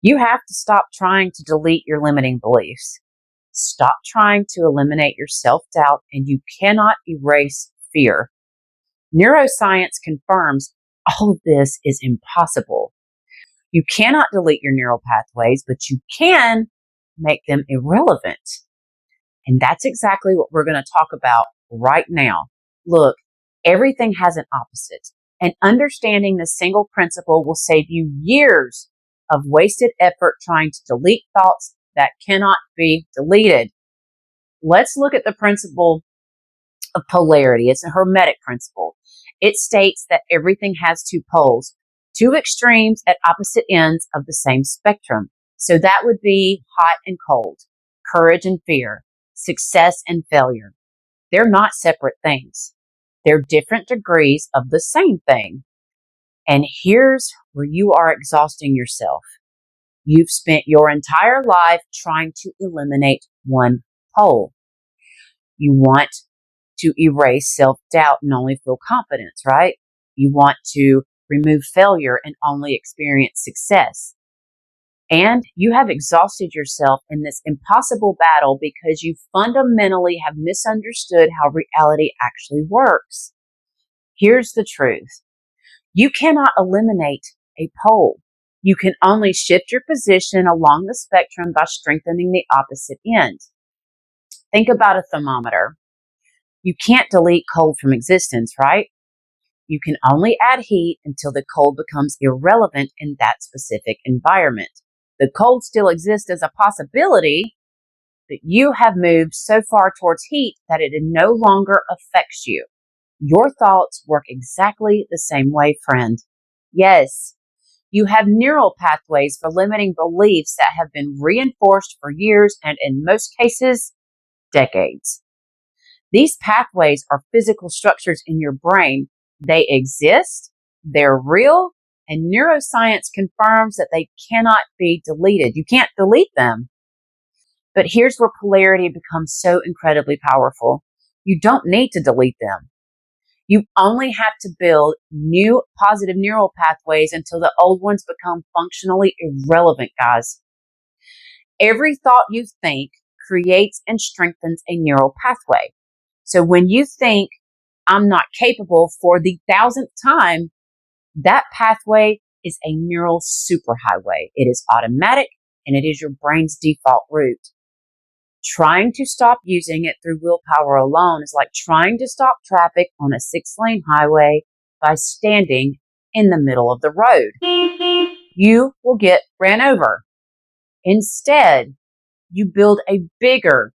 You have to stop trying to delete your limiting beliefs. Stop trying to eliminate your self-doubt, and you cannot erase fear. Neuroscience confirms all of this is impossible. You cannot delete your neural pathways, but you can make them irrelevant. And that's exactly what we're going to talk about right now. Look, everything has an opposite, and understanding the single principle will save you years of wasted effort trying to delete thoughts that cannot be deleted. Let's look at the principle of polarity. It's a Hermetic principle. It states that everything has two poles, two extremes at opposite ends of the same spectrum. So that would be hot and cold, courage and fear, success and failure. They're not separate things. They're different degrees of the same thing. And here's where you are exhausting yourself. You've spent your entire life trying to eliminate one pole. You want to erase self-doubt and only feel confidence, right? You want to remove failure and only experience success. And you have exhausted yourself in this impossible battle because you fundamentally have misunderstood how reality actually works. Here's the truth. You cannot eliminate a pole. You can only shift your position along the spectrum by strengthening the opposite end. Think about a thermometer. You can't delete cold from existence, right? You can only add heat until the cold becomes irrelevant in that specific environment. The cold still exists as a possibility, but you have moved so far towards heat that it no longer affects you. Your thoughts work exactly the same way, friend. Yes, you have neural pathways for limiting beliefs that have been reinforced for years and, in most cases, decades. These pathways are physical structures in your brain. They exist, they're real, and neuroscience confirms that they cannot be deleted. You can't delete them. But here's where polarity becomes so incredibly powerful. You don't need to delete them. You only have to build new positive neural pathways until the old ones become functionally irrelevant, guys. Every thought you think creates and strengthens a neural pathway. So when you think, I'm not capable for the 1,000th time, that pathway is a neural superhighway. It is automatic and it is your brain's default route. Trying to stop using it through willpower alone is like trying to stop traffic on a 6-lane highway by standing in the middle of the road. You will get ran over. Instead, you build a bigger,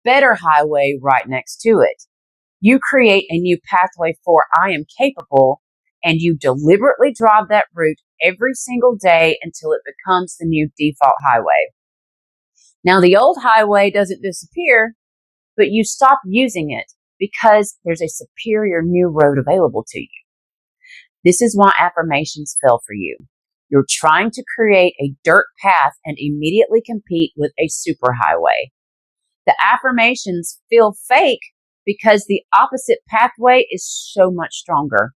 better highway right next to it. You create a new pathway for I am capable, and you deliberately drive that route every single day until it becomes the new default highway. Now, the old highway doesn't disappear, but you stop using it because there's a superior new road available to you. This is why affirmations fail for you. You're trying to create a dirt path and immediately compete with a superhighway. The affirmations feel fake because the opposite pathway is so much stronger.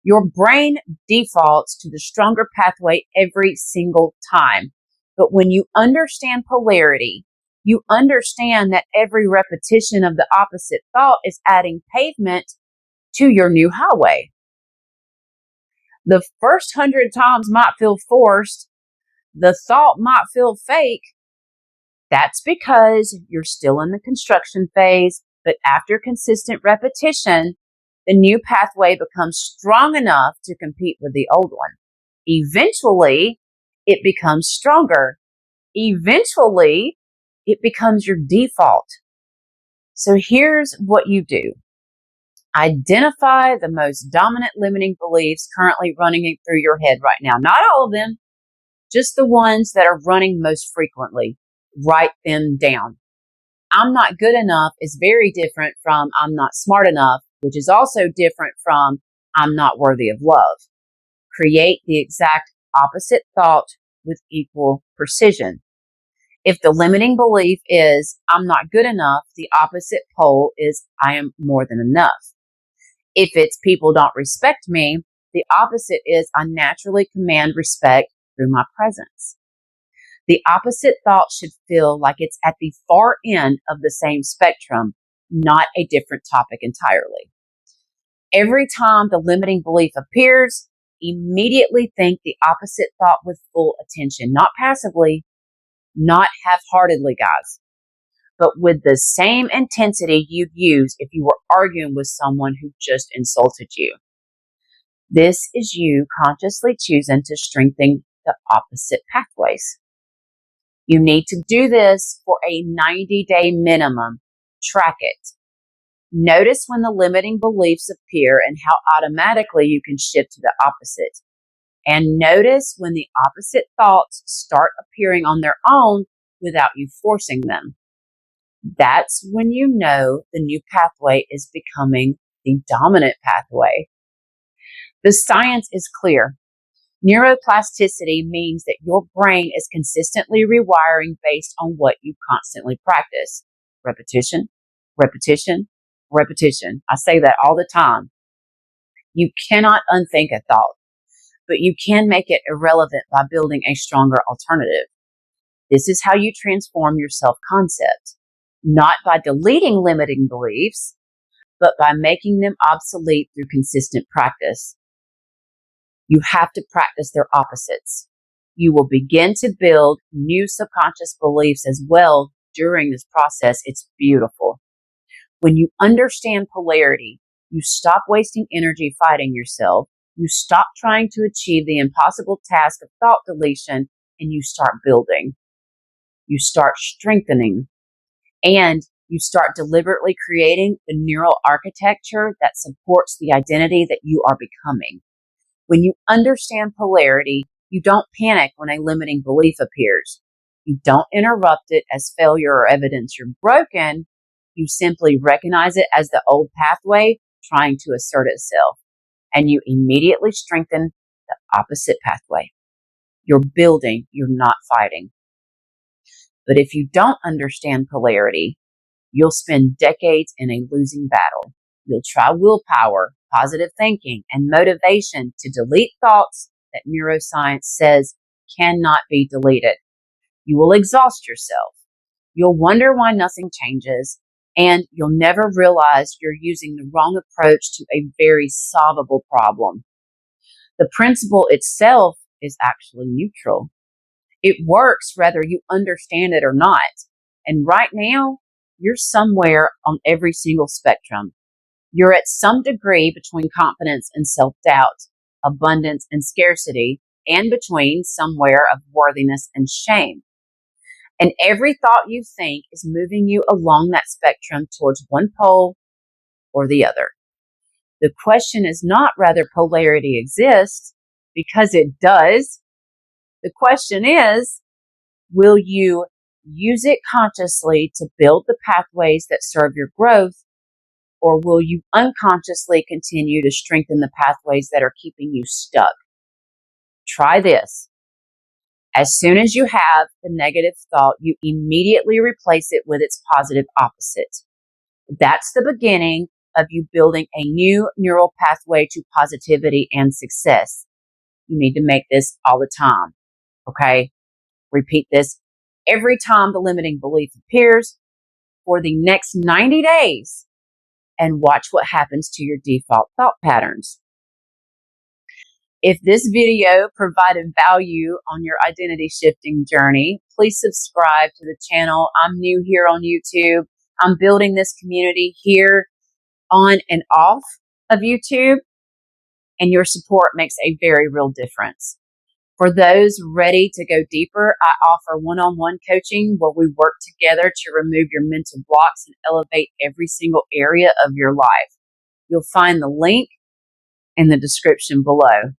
Your brain defaults to the stronger pathway every single time. But when you understand polarity, you understand that every repetition of the opposite thought is adding pavement to your new highway. The first 100 times might feel forced. The thought might feel fake. That's because you're still in the construction phase, but after consistent repetition, the new pathway becomes strong enough to compete with the old one. Eventually, it becomes stronger. Eventually, it becomes your default. So here's what you do. Identify the most dominant limiting beliefs currently running through your head right now. Not all of them, just the ones that are running most frequently. Write them down. I'm not good enough is very different from I'm not smart enough, which is also different from I'm not worthy of love. Create the exact opposite thought with equal precision. If the limiting belief is I'm not good enough, the opposite pole is I am more than enough. If it's people don't respect me, the opposite is I naturally command respect through my presence. The opposite thought should feel like it's at the far end of the same spectrum, not a different topic entirely. Every time the limiting belief appears, immediately think the opposite thought with full attention, not passively, not half-heartedly, guys, but with the same intensity you'd use if you were arguing with someone who just insulted you. This is you consciously choosing to strengthen the opposite pathways. You need to do this for a 90-day minimum. Track it. Notice when the limiting beliefs appear and how automatically you can shift to the opposite. And notice when the opposite thoughts start appearing on their own without you forcing them. That's when you know the new pathway is becoming the dominant pathway. The science is clear. Neuroplasticity means that your brain is consistently rewiring based on what you constantly practice. Repetition, repetition, repetition. I say that all the time. You cannot unthink a thought, but you can make it irrelevant by building a stronger alternative. This is how you transform your self-concept, not by deleting limiting beliefs, but by making them obsolete through consistent practice. You have to practice their opposites. You will begin to build new subconscious beliefs as well during this process. It's beautiful. When you understand polarity, you stop wasting energy fighting yourself. You stop trying to achieve the impossible task of thought deletion, and you start building. You start strengthening, and you start deliberately creating the neural architecture that supports the identity that you are becoming. When you understand polarity, you don't panic when a limiting belief appears. You don't interrupt it as failure or evidence you're broken. You simply recognize it as the old pathway trying to assert itself, and you immediately strengthen the opposite pathway. You're building, you're not fighting. But if you don't understand polarity, you'll spend decades in a losing battle. You'll try willpower, positive thinking, and motivation to delete thoughts that neuroscience says cannot be deleted. You will exhaust yourself. You'll wonder why nothing changes, and you'll never realize you're using the wrong approach to a very solvable problem. The principle itself is actually neutral. It works whether you understand it or not. And right now, you're somewhere on every single spectrum. You're at some degree between confidence and self-doubt, abundance and scarcity, and between somewhere of worthiness and shame. And every thought you think is moving you along that spectrum towards one pole or the other. The question is not whether polarity exists, because it does. The question is, will you use it consciously to build the pathways that serve your growth, or will you unconsciously continue to strengthen the pathways that are keeping you stuck? Try this. As soon as you have the negative thought, you immediately replace it with its positive opposite. That's the beginning of you building a new neural pathway to positivity and success. You need to make this all the time, okay? Repeat this every time the limiting belief appears for the next 90 days and watch what happens to your default thought patterns. If this video provided value on your identity shifting journey, please subscribe to the channel. I'm new here on YouTube. I'm building this community here on and off of YouTube, and your support makes a very real difference. For those ready to go deeper, I offer one-on-one coaching where we work together to remove your mental blocks and elevate every single area of your life. You'll find the link in the description below.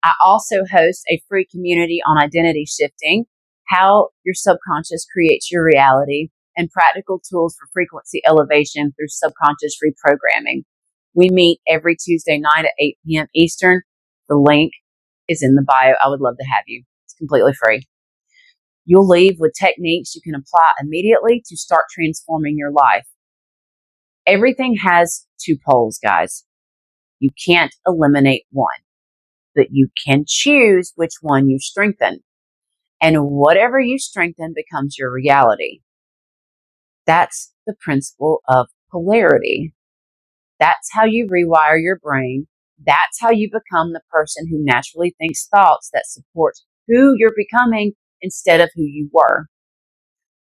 I also host a free community on identity shifting, how your subconscious creates your reality, and practical tools for frequency elevation through subconscious reprogramming. We meet every Tuesday night at 8 p.m. Eastern. The link is in the bio. I would love to have you. It's completely free. You'll leave with techniques you can apply immediately to start transforming your life. Everything has two poles, guys. You can't eliminate one, but you can choose which one you strengthen. And whatever you strengthen becomes your reality. That's the principle of polarity. That's how you rewire your brain. That's how you become the person who naturally thinks thoughts that support who you're becoming instead of who you were.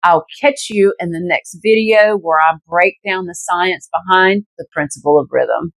I'll catch you in the next video where I break down the science behind the principle of rhythm.